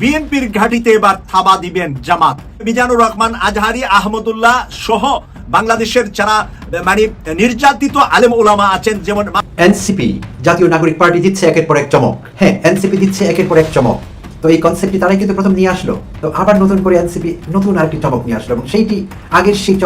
বিএনপির ঘাঁটিতে এবার থাবা দিবেন জামাত। মিজানুর রহমান আজহারি, আহমদুল্লাহ সহ বাংলাদেশের যারা মানে নির্যাতিত আলেম ওলামা আছেন, যেমন এনসিপি জাতীয় নাগরিক পার্টি দিচ্ছে একের পর এক চমক। হ্যাঁ, এনসিপি দিচ্ছে একের পর এক চমক। তো এই কনসেপ্টটি তারাই কিন্তু প্রথম নিয়ে আসলো। তো আবার নতুন করে এনসিপি নতুন আরেকটি চমক নিয়ে আসলো এবং সেইটি আগের সেই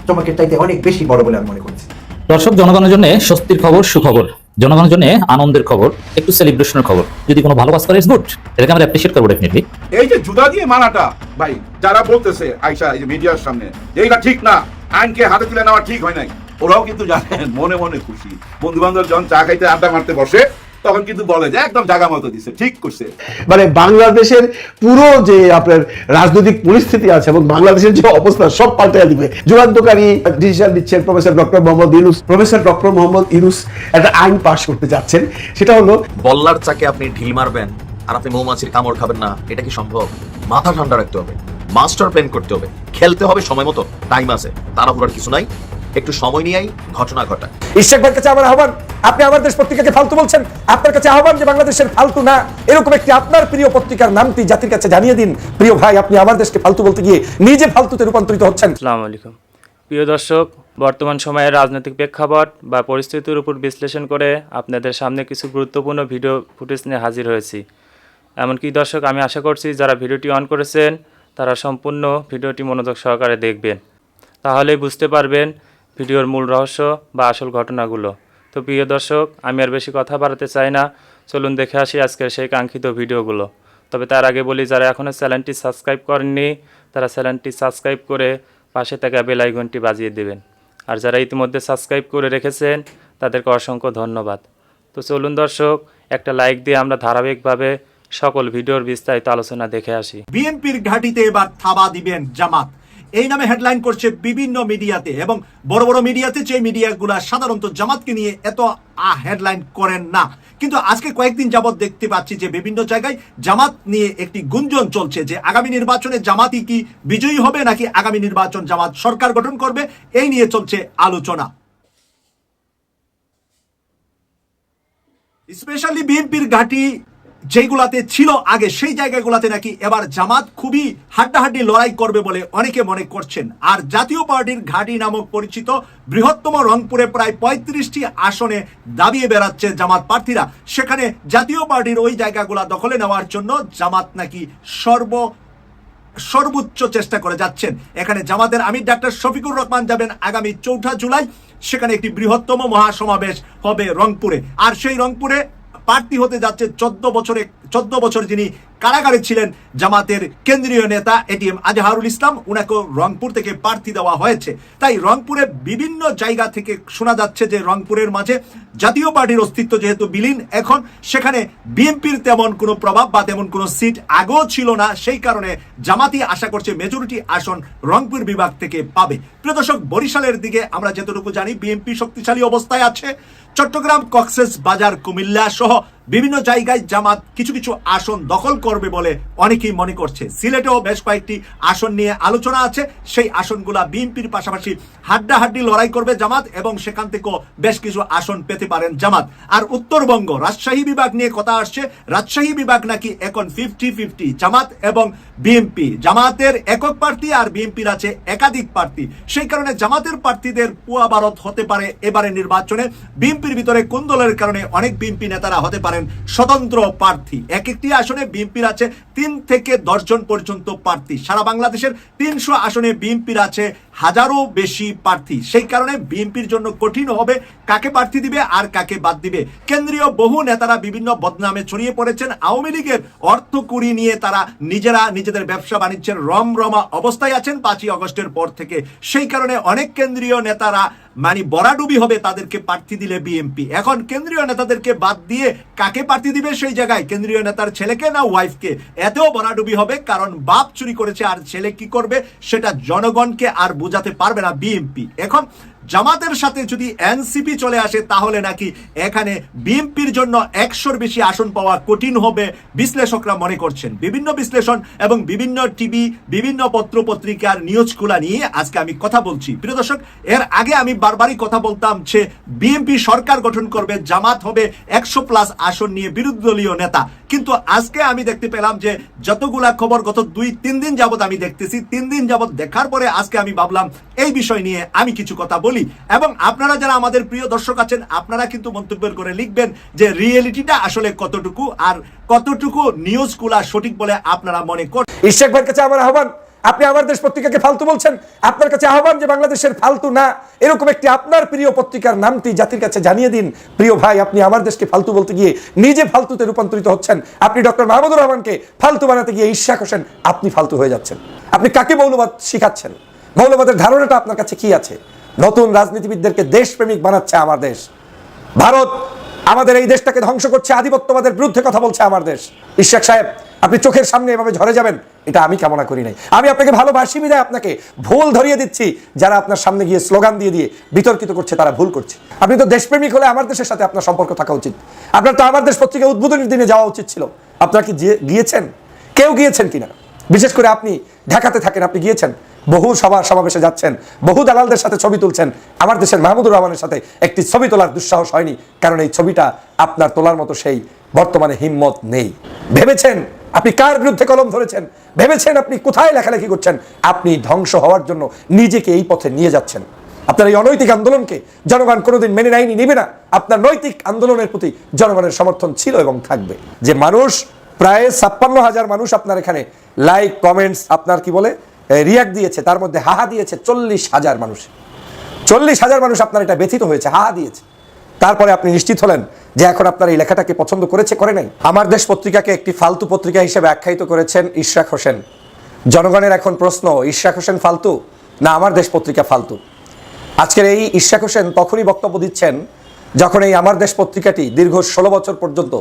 চমকের চাইতে অনেক বেশি বড় বলে আমি মনে করছি। দর্শক, জনগণের জন্য স্বস্তির খবর, সুখবর, জনগণের জন্য আনন্দের খবর, একটু সেলিব্রেশনের খবর। যদি কোনো ভালো কাজ করে ইটস গুড, এটাকে আমরা অ্যাপ্রিশিয়েট করবো ডেফিনেটলি। এই যে জুতা দিয়ে মানাটা ভাই, যারা বলতেছে আয়শা এই যে মিডিয়ার সামনে এইটা ঠিক না, আইনকে হাতে তুলে নেওয়া ঠিক হয় নাই, ওরাও কিন্তু জানেন মনে মনে খুশি। বন্ধু বান্ধব যখন চা খাইতে আড্ডা মারতে বসে তখন কিন্তু বলে যে একদম জায়গা মতো দিচ্ছে, ঠিক করছে। মানে বাংলাদেশের পুরো যে আপনার রাজনৈতিক পরিস্থিতি আছে এবং বাংলাদেশের যে অবস্থা সব পাল্টে দিবে। যুগান্তকারী ডিসিশন দিচ্ছেন প্রফেসর ডক্টর মোহাম্মদ ইউনূস একটা আইন পাশ করতে যাচ্ছেন। সেটা হলো বল্লার চাকে আপনি ঢিল মারবেন আর আপনি মৌমাছির কামড় খাবেন না, এটা কি সম্ভব? মাথা ঠান্ডা রাখতে হবে, মাস্টার প্ল্যান করতে হবে, খেলতে হবে সময় মতো, টাইম আছে, তাড়াহুড়ার কিছু নাই, একটু সময় নিয়েই ঘটনা ঘটায়। ইশাক ভাইয়ের কাছে আমার আহ্বান, আপনি আমার দেশ পত্রিকাকে ফালতু বলছেন, আপনার কাছে আহ্বান যে বাংলাদেশের ফালতু না এরকম একটি আপনার প্রিয় পত্রিকার নামটি জাতির কাছে জানিয়ে দিন। প্রিয় ভাই, আপনি আমার দেশকে ফালতু বলতে গিয়ে নিজে ফালতুতে রূপান্তরিত হচ্ছেন। আসসালামু আলাইকুম প্রিয় দর্শক, বর্তমান সময়ের রাজনৈতিক প্রেক্ষাপট বা পরিস্থিতির উপর বিশ্লেষণ করে আপনাদের সামনে কিছু গুরুত্বপূর্ণ ভিডিও ফুটেজ নিয়ে হাজির হয়েছি। এমনকি দর্শক, আমি আশা করছি যারা ভিডিওটি অন করেছেন তারা সম্পূর্ণ ভিডিওটি মনোযোগ সহকারে দেখবেন, তাহলেই বুঝতে পারবেন ভিডিওর মূল রহস্য বা আসল ঘটনাগুলো। তো প্রিয় দর্শক, আমি আর বেশি কথা বাড়াতে চাই না, চলুন দেখে আসি আজকের সেই কাঙ্ক্ষিত ভিডিওগুলো। তবে তার আগে বলি, যারা এখনও চ্যানেলটি সাবস্ক্রাইব করেননি তারা চ্যানেলটি সাবস্ক্রাইব করে পাশে থাকা বেল আইকনটি বাজিয়ে দেবেন, আর যারা ইতিমধ্যে সাবস্ক্রাইব করে রেখেছেন তাদেরকে অসংখ্য ধন্যবাদ। তো চলুন দর্শক, একটা লাইক দিয়ে আমরা ধারাবাহিকভাবে সকল ভিডিওর বিস্তারিত আলোচনা দেখে আসি। বিএনপির ঘাঁটিতে এবার থাবা দিবেন জামাত, এই নামে হেডলাইন করছে বিভিন্ন মিডিয়াতে, এবং বড় বড় মিডিয়াতে যে মিডিয়াগুলো সাধারণত জামাতকে নিয়ে এত হেডলাইন করেন না, কিন্তু আজকে কয়েকদিন যাবত দেখতে পাচ্ছি যে বিভিন্ন জায়গায় জামাত নিয়ে একটি গুঞ্জন চলছে যে আগামী নির্বাচনে জামাতই কি বিজয়ী হবে নাকি আগামী নির্বাচন জামাত সরকার গঠন করবে, এই নিয়ে চলছে আলোচনা। স্পেশালি বিএনপির ঘাঁটি যেগুলাতে ছিল আগে, সেই জায়গাগুলোতে নাকি এবার জামাত খুবই হাড্ডাহাড্ডি লড়াই করবে বলে অনেকে মনে করছেন। আর জাতীয় পার্টির ঘাঁটি নামক পরিচিত বৃহত্তম রংপুরে প্রায় 35টি আসনে দাবিয়ে বেড়াচ্ছে জামাত প্রার্থীরা। সেখানে জাতীয় পার্টির ওই জায়গাগুলা দখলে নেওয়ার জন্য জামাত নাকি সর্বোচ্চ চেষ্টা করে যাচ্ছেন। এখানে জামাতের আমির ডাক্তার শফিকুর রহমান যাবেন আগামী 4 জুলাই, সেখানে একটি বৃহত্তম মহাসমাবেশ হবে রংপুরে। আর সেই রংপুরে প্রার্থী হতে যাচ্ছে 14 বছর যিনি কারাগারে ছিলেন জামাতের কেন্দ্রীয় নেতা এটিএম আজহারুল ইসলাম, উনাকে রংপুর থেকে প্রার্থী দেওয়া হয়েছে। তাই রংপুরে বিভিন্ন জায়গা থেকে শোনা যাচ্ছে যে রংপুরের মাঝে জাতীয় পার্টির অস্তিত্ব যেহেতু বিলীন, এখন সেখানে বিএনপির তেমন কোনো প্রভাব বা তেমন কোনো সিট আগেও ছিল না, সেই কারণে জামাতই আশা করছে মেজরিটি আসন রংপুর বিভাগ থেকে পাবে। প্রিয় দর্শক, বরিশালের দিকে আমরা যতটুকু জানি বিএনপি শক্তিশালী অবস্থায় আছে। চট্টগ্রাম, কক্সেস বাজার, কুমিল্লা সহ বিভিন্ন জায়গায় জামাত কিছু কিছু আসন দখল করবে বলে অনেকেই মনে করছে। সিলেটেও বেশ কয়েকটি আসন নিয়ে আলোচনা আছে, সেই আসনগুলা বিএনপির পাশাপাশি হাড্ডাহাড্ডি লড়াই করবে জামাত, এবং সেখান থেকেও বেশ কিছু আসন পেতে পারেন জামাত। আর উত্তরবঙ্গ রাজশাহী বিভাগ নিয়ে কথা আসছে, রাজশাহী বিভাগ নাকি এখন 50-50 জামাত এবং বিএনপি। জামাতের একক প্রার্থী আর বিএনপির আছে একাধিক প্রার্থী, সেই কারণে জামাতের প্রার্থীদের পুয়া ভারত হতে পারে এবারে নির্বাচনে। বিএনপির ভিতরে কোন্দলের কারণে অনেক বিএনপি নেতারা হতে পারেন স্বতন্ত্র প্রার্থী। এক একটি আসনে বিএনপির আছে 3 থেকে 10 জন পর্যন্ত প্রার্থী। সারা বাংলাদেশের 300 আসনে বিএনপির আছে 1000-ও বেশি প্রার্থী, সেই কারণে বিএনপির জন্য কঠিন হবে কাকে প্রার্থী দিবে আর কাকে বাদ দিবে। কেন্দ্রীয় বহু নেতারা বিভিন্ন বদনামে ছড়িয়ে পড়েছেন। আওয়ামী লীগের অর্থ কুড়ি নিয়ে তারা নিজেদের ব্যবসা বাণিজ্যের রমরমা অবস্থায় আছেন 5ই আগস্টের পর থেকে, সেই কারণে অনেক কেন্দ্রীয় নেতারা মানে বরাডুবি হবে তাদেরকে প্রার্থী দিলে বিএনপি। এখন কেন্দ্রীয় নেতাদেরকে বাদ দিয়ে কাকে প্রার্থী দিবে সেই জায়গায় কেন্দ্রীয় নেতার ছেলেকে না ওয়াইফকে, এতেও বরাডুবি হবে, কারণ বাপ চুরি করেছে আর ছেলে কি করবে সেটা জনগণকে আর বোঝাতে পারবে না বিএনপি। এখন জামাতের সাথে যদি এনসিপি চলে আসে তাহলে নাকি এখানে বিএনপির জন্য 100-র বেশি আসন পাওয়া কঠিন হবে বিশ্লেষকরা মনে করছেন। বিভিন্ন বিশ্লেষণ এবং বিভিন্ন টিভি, বিভিন্ন পত্র পত্রিকার নিউজগুলা নিয়ে আজকে আমি কথা বলছি। প্রিয় দর্শক, এর আগে আমি বারবারই কথা বলতাম যে বিএনপি সরকার গঠন করবে, জামাত হবে 100+ আসন নিয়ে বিরোধী দলীয় নেতা। কিন্তু আজকে আমি দেখতে পেলাম যে যতগুলা খবর গত 2-3 দিন যাবত আমি দেখতেছি, 3 দিন যাবত দেখার পরে আজকে আমি ভাবলাম এই বিষয় নিয়ে আমি কিছু কথা বলি। এবং আপনারা যারা আমাদের প্রিয় দর্শক আছেন, আপনারা কিন্তু মন্তব্য করে লিখবেন যে রিয়েলিটিটা আসলে কতটুকু আর কতটুকু নিউজগুলা সঠিক বলে আপনারা মনে করেন। ইশাক ভাইয়ের কাছে আমার আহ্বান, আপনি আমার দেশ পত্রিকাকে ফালতু বলছেন, আপনার কাছে আহ্বান যে বাংলাদেশের ফালতু না এরকম একটি আপনার প্রিয় পত্রিকার নামটি জাতির কাছে জানিয়ে দিন। প্রিয় ভাই, আপনি আমার দেশকে ফালতু বলতে গিয়ে নিজে ফালতুতে রূপান্তরিত হচ্ছেন। আপনি ডক্টর মাহমুদুর রহমানকে ফালতু বানাতে গিয়ে ইশাক হোসেন আপনি ফালতু হয়ে যাচ্ছেন। আপনি কাকে মৌলবাদ শিখাচ্ছেন? মৌলবাদের ধারণাটা আপনার কাছে কি আছে? নতুন রাজনীতিবিদদেরকে দেশপ্রেমিক বানাচ্ছে আমার দেশ। ভারত আমাদের এই দেশটাকে ধ্বংস করছে, আধিপত্যবাদের বিরুদ্ধে কথা বলছে আমার দেশ। ইশাক সাহেব, আপনি চোখের সামনে এভাবে ঝরে যাবেন এটা আমি কামনা করি নাই। আমি আপনাকে ভালোবাসি বিধায় আপনাকে ভুল ধরিয়ে দিচ্ছি। যারা আপনার সামনে গিয়ে স্লোগান দিয়ে দিয়ে বিতর্কিত করছে তারা ভুল করছে। আপনি তো দেশপ্রেমিক হলে আমার দেশের সাথে আপনার সম্পর্ক থাকা উচিত। আপনার তো আমার দেশ পত্রিকা উদ্বোধনের দিনে যাওয়া উচিত ছিল। আপনারা কি গিয়েছেন? কেউ গিয়েছেন কিনা? বিশেষ করে আপনি ঢাকাতে থাকেন, আপনি গিয়েছেন, বহু সভা সমাবেশে যাচ্ছেন, বহু দালালদের সাথে ছবি তুলছেন। আমার দেশের মাহমুদুর রহমানের সাথে একটি ছবি তোলার দুঃসাহস হয়নি, কারণ এই ছবিটা আপনার তোলার মতো সেই বর্তমানে হিম্মত নেই। ভেবেছেন আপনি কার বিরুদ্ধে কলম ধরেছেন? ভেবেছেন আপনি কোথায় লেখালেখি করছেন? আপনি ধ্বংস হওয়ার জন্য নিজেকে এই পথে নিয়ে যাচ্ছেন। আপনার এই অনৈতিক আন্দোলনকে জনগণ কোনোদিন মেনে নেয়নি, নেবে না। আপনার নৈতিক আন্দোলনের প্রতি জনগণের সমর্থন ছিল এবং থাকবে। যে মানুষ প্রায় 56,000 মানুষ আপনার এখানে লাইক, কমেন্টস, আপনার কি বলে রিয়াক্ট দিয়েছে, তার মধ্যে হাহা দিয়েছে 40,000 মানুষ। 40,000 মানুষ আপনার এটা ব্যথিত হয়েছে, হাহা দিয়েছে। তারপরে আপনি নিশ্চিত হলেন যে এখন আপনার এই লেখাটাকে পছন্দ করেছে, করে নাই। আমার দেশ পত্রিকাকে একটি ফালতু পত্রিকা হিসেবে আখ্যায়িত করেছেন ইশরাক হোসেন। জনগণের এখন প্রশ্ন, ইশরাক হোসেন ফালতু না আমার দেশ পত্রিকা ফালতু? আজকের এই ইশরাক হোসেন তখনই বক্তব্য দিচ্ছেন যখন এই আমার দেশ পত্রিকাটি দীর্ঘ 16 বছর পর্যন্ত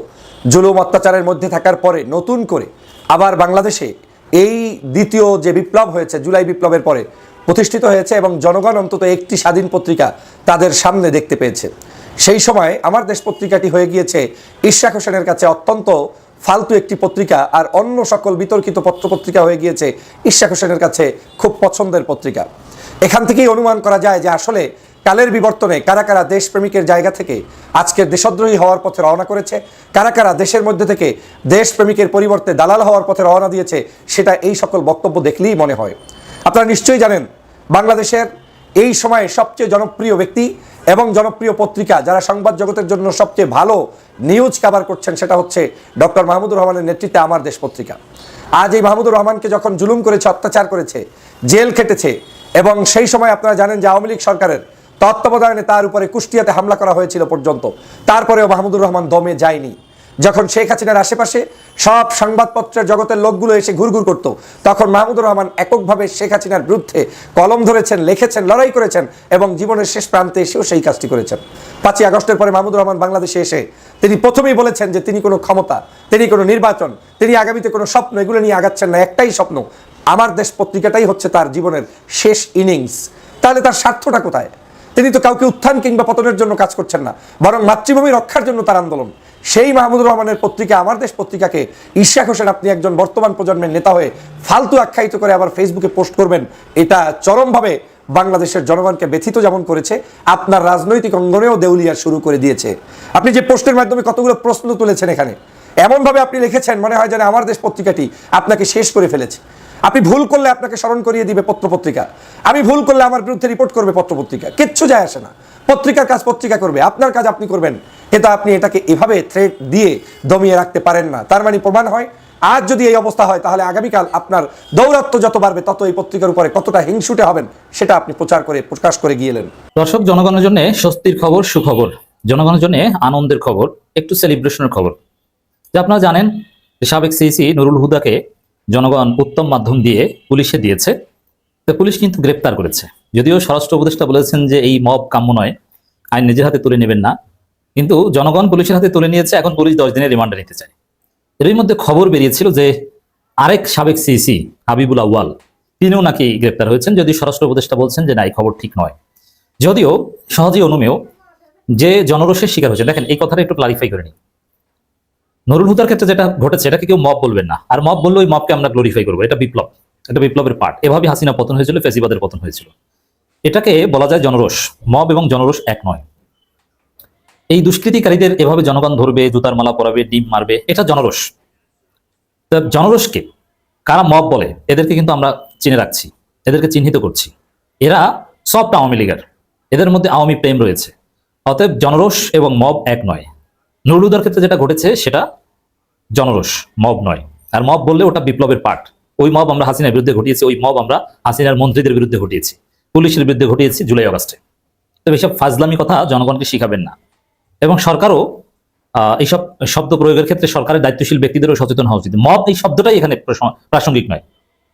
জুলুম অত্যাচারের মধ্যে থাকার পরে নতুন করে আবার বাংলাদেশে এই দ্বিতীয় যে বিপ্লব হয়েছে, জুলাই বিপ্লবের পরে প্রতিষ্ঠিত হয়েছে এবং জনগণ অন্তত একটি স্বাধীন পত্রিকা তাদের সামনে দেখতে পেয়েছে। সেই সময় আমার দেশ পত্রিকাটি হয়ে গিয়েছে ইশরাক হোসেনের কাছে অত্যন্ত ফালতু একটি পত্রিকা, আর অন্য সকল বিতর্কিত পত্রপত্রিকা হয়ে গিয়েছে ইশরাক হোসেনের কাছে খুব পছন্দের পত্রিকা। এখান থেকেই অনুমান করা যায় যে আসলে কালের বিবর্তনে কারা কারা দেশপ্রেমিকের জায়গা থেকে আজকের দেশদ্রোহী হওয়ার পথে রওনা করেছে, কারা কারা দেশের মধ্যে থেকে দেশপ্রেমিকের পরিবর্তে দালাল হওয়ার পথে রওনা দিয়েছে, সেটা এই সকল বক্তব্য দেখলেই মনে হয়। আপনারা নিশ্চয়ই জানেন বাংলাদেশের এই সময়ে সবচেয়ে জনপ্রিয় ব্যক্তি এবং জনপ্রিয় পত্রিকা, যারা সংবাদ জগতের জন্য সবচেয়ে ভালো নিউজ কভার করছেন, সেটা হচ্ছে ডক্টর মাহমুদুর রহমানের নেতৃত্বে আমার দেশ পত্রিকা। আজ এই মাহমুদুর রহমানকে যখন জুলুম করেছে, অত্যাচার করেছে, জেল খেটেছে, এবং সেই সময় আপনারা জানেন যে আওয়ামী লীগ সরকারের তত্ত্বাবধানে তার উপরে কুষ্টিয়াতে হামলা করা হয়েছিল পর্যন্ত, তারপরেও মাহমুদুর রহমান দমে যায়নি। যখন শেখ হাসিনার আশেপাশে সব সংবাদপত্রের জগতের লোকগুলো এসে ঘুরঘুর করত, তখন মাহমুদুর রহমান এককভাবে শেখ হাসিনার বিরুদ্ধে কলম ধরেছেন, লিখেছেন, লড়াই করেছেন এবং জীবনের শেষ প্রান্তে এসেও সেই কাজটি করেছেন। 5ই আগস্টের পরে মাহমুদুর রহমান বাংলাদেশে এসে তিনি প্রথমেই বলেছেন যে তিনি কোনো ক্ষমতা, তিনি কোনো নির্বাচন, তিনি আগামীতে কোনো স্বপ্ন, এগুলো নিয়ে আগাচ্ছেন না। একটাই স্বপ্ন, আমার দেশ পত্রিকাটাই হচ্ছে তার জীবনের শেষ ইনিংস। তাহলে তার স্বার্থটা কোথায়? তিনি তো কাউকে উত্থান কিংবা পতনের জন্য কাজ করছেন না, বরং মাতৃভূমি রক্ষার জন্য তার আন্দোলন। সেই মাহমুদুর রহমানের পত্রিকা আমার দেশ পত্রিকাকে ইশরাক হোসেন আপনি একজন বর্তমান প্রজন্মের নেতা হয়ে ফালতু আখ্যায়িত করে আবার ফেসবুকে পোস্ট করবেন, এটা চরমভাবে বাংলাদেশের জনগণকে ব্যথিত যেমন করেছে, আপনার রাজনৈতিক অঙ্গনেও দেউলিয়া শুরু করে দিয়েছে। আপনি যে পোস্টের মাধ্যমে কতগুলো প্রশ্ন তুলেছেন এখানে, এমনভাবে আপনি লিখেছেন মনে হয় যেন আমার দেশ পত্রিকাটি আপনাকে শেষ করে ফেলেছে। আপনি ভুল করলে আপনাকে স্মরণ করিয়ে দিবে পত্রপত্রিকা, আমি ভুল করলে আমার বিরুদ্ধে রিপোর্ট করবে পত্রপত্রিকা, কিচ্ছু যায় আসে না। পত্রিকার কাজ পত্রিকা করবে, আপনার কাজ আপনি করবেন। কিন্তু আপনি এটাকে এভাবে থ্রেট দিয়ে দমিয়ে রাখতে পারেন না। তার মানে প্রমাণ হয় আজ যদি এই অবস্থা হয়, তাহলে আগামীকাল আপনার দৌরাত্ম্য যত বাড়বে তত এই পত্রিকার উপরে কতটা হিংসুটে হবেন সেটা আপনি প্রকাশ করে গিয়েলেন। দর্শক, জনগণের জন্য স্বস্তির খবর, সুখবর, জনগণের জন্য আনন্দের খবর, একটু সেলিব্রেশনের খবর। যে আপনারা জানেন সাবেক সিইসি নুরুল হুদাকে জনগণ উত্তম মাধ্যম দিয়ে পুলিশে দিয়েছে। তো পুলিশ কিন্তু গ্রেপ্তার করেছে, যদিও স্বরাষ্ট্র উপদেষ্টা বলেছেন যে এই মব কাম্য নয়, আইন নিজের হাতে তুলে নেবেন না, কিন্তু জনগণ পুলিশের হাতে তুলে নিয়েছে। এখন পুলিশ 10 দিনের রিমান্ডে নিতে চায়। এরই মধ্যে খবর বেরিয়েছিল যে আরেক সাবেক সিইসি হাবিবুল আউয়াল, তিনিও নাকি গ্রেপ্তার হয়েছেন, যদি স্বরাষ্ট্র উপদেষ্টা বলছেন যে না, এই খবর ঠিক নয়। যদিও সহজেই অনুমেয় যে জনরোষের শিকার হচ্ছে। দেখেন এই কথাটা একটু ক্লারিফাই করে নিই। নুরুল হুদার ক্ষেত্রে যেটা ঘটেছে এটাকে কেউ মব বলবেন না, আর মব বললে ওই মবকে আমরা গ্লোরিফাই করবো। এটা বিপ্লব, এটা বিপ্লবের পার্ট। এভাবে হাসিনা পতন হয়েছিল, ফেসিবাদের পতন হয়েছিল। এটাকে বলা যায় জনরোষ। মব এবং জনরোষ এক নয়। এই দুষ্কৃতিকারীদের এভাবে জনগণ ধরবে, জুতার মালা পরাবে, ডিম মারবে, এটা জনরোষ। তা জনরোষকে কারা মব বলে এদেরকে কিন্তু আমরা চিনে রাখছি, এদেরকে চিহ্নিত করছি। এরা সফট আওয়ামী লীগের, এদের মধ্যে আওয়ামী প্রেম রয়েছে। অতএব জনরোষ এবং মব এক নয়। নুরুল হুদার ক্ষেত্রে যেটা ঘটেছে সেটা জনরোষ, মব নয়। আর মব বললে ওটা বিপ্লবের পার্ট। ওই মব আমরা হাসিনার বিরুদ্ধে ঘটিয়েছি, ওই মব আমরা হাসিনার মন্ত্রীদের বিরুদ্ধে ঘটিয়েছি, পুলিশের বিরুদ্ধে ঘটিয়েছি জুলাই আগস্টে। তো এইসব ফাজলামি কথা জনগণকে শিখাবেন না। এবং সরকারও এইসব শব্দ প্রয়োগের ক্ষেত্রে সরকারের দায়িত্বশীল ব্যক্তিদেরও সচেতন হওয়া উচিত। মব এই শব্দটাই এখানে প্রাসঙ্গিক নয়।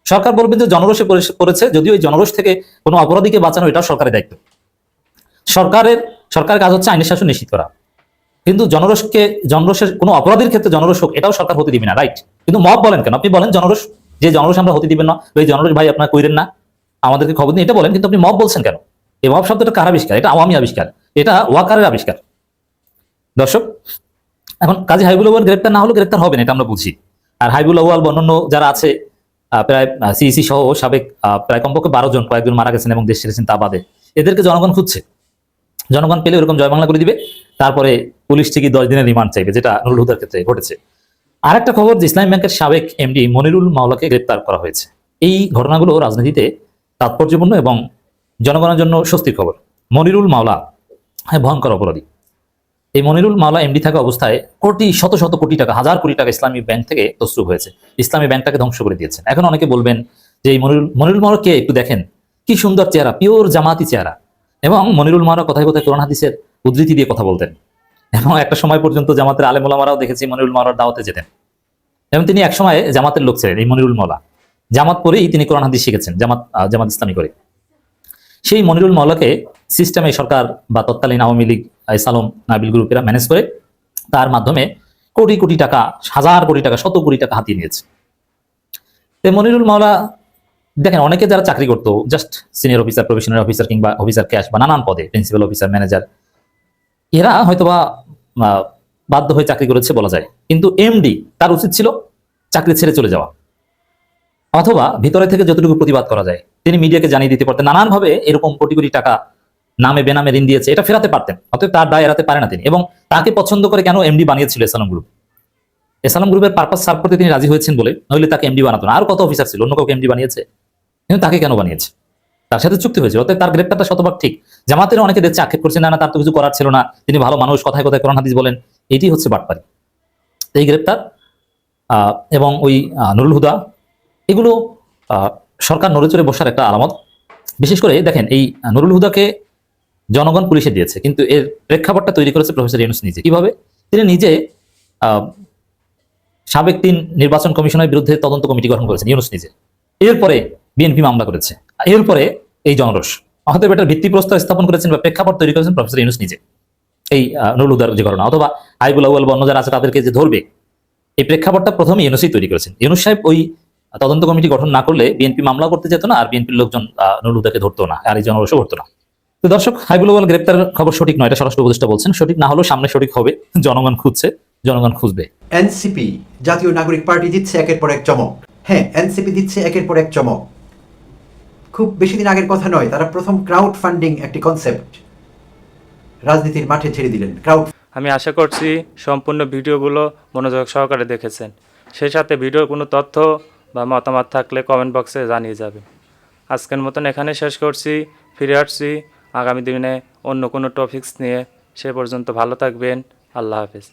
সরকার বলবে যে জনরোষে পড়েছে, যদিও এই জনরোষ থেকে কোনো অপরাধীকে বাঁচানো এটাও সরকারের দায়িত্ব। সরকারের কাজ হচ্ছে আইনের শাসন নিশ্চিত করা। কিন্তু জনরোষের কোনো অপরাধীর ক্ষেত্রে জনরোষ হোক এটাও সরকার হতে দিবে না, রাইট? কিন্তু মব বলেন কেন? আপনি বলেন জনরোষ, যে জনরোষ আমরা হতে দিবেন না, ওই জনরোষ ভাই আপনারা কইরেন না, আমাদেরকে খবর দিন, এটা বলেন। কিন্তু আপনি মব বলছেন কেন? এই মব শব্দটা কার আবিষ্কার? এটা আওয়ামী আবিষ্কার, এটা ওয়াকারের আবিষ্কার। দর্শক, এখন কাজী হাবিবুল আউয়াল গ্রেপ্তার না হলেও গ্রেপ্তার হবেন, এটা আমরা বুঝি। আর হাবিবুল আউয়াল বা অন্যান্য যারা আছে প্রায় সিইসি সহ সাবেক প্রায় কমপক্ষে 12 জন, কয়েকজন মারা গেছেন এবং দেশ ছেড়েছেন তা বাদে, এদেরকে জনগণ খুঁজছে। জনগণ পেলে এরকম জয় বাংলা করে দিবে, তারপরে পুলিশ ঠিকই 10 দিনের রিমান্ড চাইবে, যেটা নুরুল হুদার ক্ষেত্রে ঘটেছে। আরেকটা খবর যে ইসলামী ব্যাংকের সাবেক এমডি মনিরুল মাওলাকে গ্রেপ্তার করা হয়েছে। এই ঘটনাগুলো রাজনীতিতে তাৎপর্যপূর্ণ এবং জনগণের জন্য স্বস্তির খবর। মনিরুল মাওলা ভয়ঙ্কর অপরাধী। এই মনিরুল মাওলা এমডি থাকা অবস্থায় শত শত কোটি টাকা, হাজার কোটি টাকা ইসলামী ব্যাংক থেকে তসরুপ হয়েছে। ইসলামী ব্যাংকটাকে ধ্বংস করে দিয়েছেন। এখন অনেকে বলবেন যে এই মনিরুল মাওলা কে? একটু দেখেন, কি সুন্দর চেহারা, পিওর জামাতি চেহারা। এবং মনিরুল মাওলা কথায় কথায় কোরআন হাদিসের উদ্ধৃতি দিয়ে কথা বলতেন। এবং একটা সময় পর্যন্ত জামাতের আলেম ওলামারাও দেখেছি মনিরুল মাওলার দাওয়াতে যেতেন। এবং তিনি একসময় জামাতের লোক ছিলেন। এই মনিরুল মাওলা জামাত পরেই তিনি কোরআন হাদিস শিখেছেন, জামাত ইসলামী করে। সেই মনিরুল মাওলাকে সিস্টেমে সরকার বা তৎকালীন আওয়ামী লীগ, সালম, নাবিল গ্রুপেরা ম্যানেজ করে তার মাধ্যমে কোটি কোটি টাকা, হাজার কোটি টাকা, শত কোটি টাকা হাতিয়ে নিয়েছে। মনিরুল মাওলা দেখেন, অনেকে যারা চাকরি করতো just senior officer, professional officer কিংবা অফিসার ক্যাশ বা নানান পদে, প্রিন্সিপাল অফিসার, ম্যানেজার, এরা হয়তোবা বাধ্য হয়ে চাকরি করেছে বলা যায়। কিন্তু এমডি তার উচিত ছিল চাকরি ছেড়ে চলে যাওয়া, অথবা ভিতরে থেকে যতটুকু প্রতিবাদ করা যায় তিনি মিডিয়াকে জানিয়ে দিতে পারতেন। নানানভাবে এরকম কোটি কোটি টাকা নামে বেনামে ঋণ দিয়েছে, এটা ফেরাতে পারতেন। অতএব তার দায় এড়াতে পারে না তিনি। এবং তাকে পছন্দ করে কেন এমডি বানিয়েছিল এসালাম গ্রুপ? এসালাম গ্রুপের পারপাস সার্ভ করতে তিনি রাজি হয়েছেন বলে, নইলে তাকে এমডি বানাতো না। আর কত অফিসার ছিল, অন্য কাউকে এমডি বানিয়েছে, কিন্তু তাকে কেন বানিয়েছে? তার সাথে চুক্তি হয়েছে। অতএব তার গ্রেপ্তারটা শতভাগ ঠিক। জামাতের অনেকে দেখছে আক্ষেপ করছে, না তার তো কিছু করার ছিল না, তিনি ভালো মানুষ, কথায় কথায় কোরআন হাদিস বলেন, এটি হচ্ছে বাটপারি। এই গ্রেপ্তার এবং ওই নুরুল হুদা, এগুলো সরকার নড়ে চড়ে বসার একটা আলামত। বিশেষ করে দেখেন, এই নুরুল হুদাকে জনগণ পুলিশে দিয়েছে, কিন্তু এর প্রেক্ষাপটটা তৈরি করেছে প্রফেসর ইউনূস নিজে। কিভাবে? তিনি নিজে সাবেক 3 নির্বাচন কমিশনের বিরুদ্ধে তদন্ত কমিটি গঠন করেছেন ইউনূস নিজে। এরপরে বিএনপি মামলা করেছে, এরপরে এই জনরোষ। অতএব এটার ভিত্তিপ্রস্তর স্থাপন করেছেন বা প্রেক্ষাপট তৈরি করেছেন প্রফেসর ইউনূস নিজে। এই নুরুল হুদার যে ঘটনা, অথবা হাবিবুল আউয়াল বা অন্য যারা আছে তাদেরকে যে ধরবে, এই প্রেক্ষাপটটা প্রথমে ইউনূসই তৈরি করেছেন। ইউনূস সাহেব ওই তদন্ত কমিটি গঠন না করলে বিএনপি মামলা করতে যেত না, আর বিএনপির লোকজন নুরুল হুদাকে ধরতো না, আর এই জনরোষও ঘটতো না। তো দর্শক, হাবিবুল আউয়াল গ্রেপ্তার খবর সঠিক নয়, এটা স্বরাষ্ট্র উপদেষ্টা বলছেন। সঠিক না হলেও সামনে সঠিক হবে। জনগণ খুঁজছে, জনগণ খুঁজবে। এনসিপি জাতীয় নাগরিক পার্টি দিচ্ছে একের পর এক চমক। হ্যাঁ, এনসিপি দিচ্ছে একের পর এক চমক। খুব বেশি দিন আগের কথা নয়, তারা প্রথম ক্রাউড ফান্ডিং একটি কনসেপ্ট রাজনীতির মাঠে ছেড়ে দিলেন। আমি আশা করছি সম্পূর্ণ ভিডিওগুলো মনোযোগ সহকারে দেখেছেন। সেই সাথে ভিডিওর কোনো তথ্য বা মতামত থাকলে কমেন্ট বক্সে জানিয়ে যাবেন। আজকের মতন এখানে শেষ করছি। ফিরে আসছি আগামী দিনে অন্য কোনো টপিকস নিয়ে। সে পর্যন্ত ভালো থাকবেন। আল্লাহ হাফেজ।